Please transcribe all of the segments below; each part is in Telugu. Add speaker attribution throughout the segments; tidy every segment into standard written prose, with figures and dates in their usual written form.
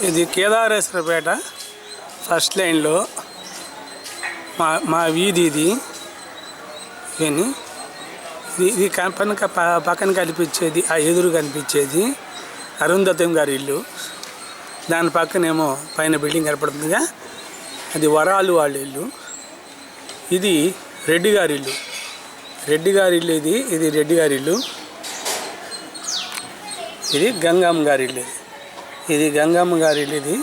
Speaker 1: ఇది కేదారేశ్వరపేట ఫస్ట్ లైన్లో మా వీధి ఇది. ఇవన్నీ ఇది పక్కన కనిపించేది, ఆ ఎదురు కనిపించేది అరుంధతం గారి ఇల్లు. దాని పక్కనేమో పైన బిల్డింగ్ కనపడుతుందిగా, అది వరాలు వాళ్ళ ఇల్లు. ఇది రెడ్డి గారి ఇల్లు. రెడ్డి గారి ఇల్లు ఇది రెడ్డి గారి ఇల్లు. ఇది గంగమ్మ గారి ఇల్లు. ఇది గంగమ్మ గారి ఇల్లు. ఇది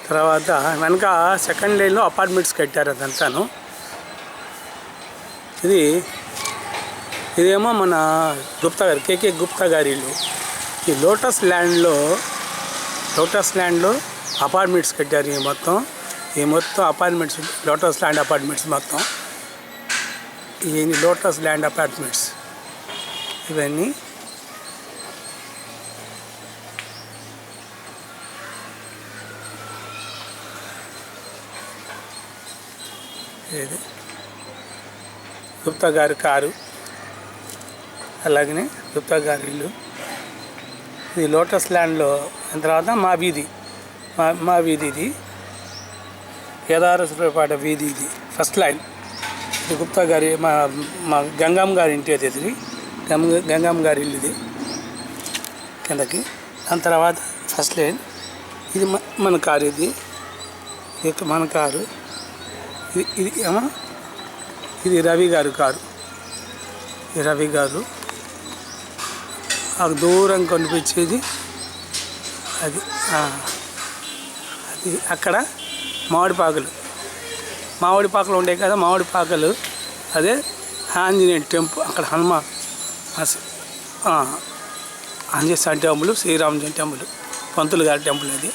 Speaker 1: తర్వాత వెనక సెకండ్ లైన్లో అపార్ట్మెంట్స్ కట్టారు అదంతాను. ఇదేమో మన గుప్తా గారు, కేకే గుప్తా గారి ఇల్లు. ఈ లోటస్ ల్యాండ్లో అపార్ట్మెంట్స్ కట్టారు. ఈ మొత్తం అపార్ట్మెంట్స్, లోటస్ ల్యాండ్ అపార్ట్మెంట్స్ మొత్తం. ఈ లోటస్ ల్యాండ్ అపార్ట్మెంట్స్ ఇవన్నీ. ఇది గుప్తా గారి కారు, అలాగనే గుప్తా గారి ఇల్లు. ఇది లోటస్ ల్యాండ్లో. తర్వాత మా వీధి ఇది కేదారేశ్వరపేట వీధి. ఇది ఫస్ట్ లైన్. ఇది గుప్తా గారి మా గంగమ్మ గారి ఇంటి అది. ఇది గంగమ్మ గారి ఇల్లు ఇది కిందకి. దాని తర్వాత ఫస్ట్ లైన్. ఇది మన కారు. ఇది మన కారు. ఇది ఏమో ఇది రవి గారు కారు. ఈ రవి గారు ఆ దూరం కనిపించేది అది. అక్కడ మామిడిపాకలు ఉండే కదా, మామిడిపాకలు. అదే ఆంజనేయ టెంపుల్, అక్కడ హనుమాన్ ఆంజనేయ స్వామి టెంపుల్, శ్రీరామచంద్ర టెంపుల్, పంతులు గారి టెంపుల్ అది.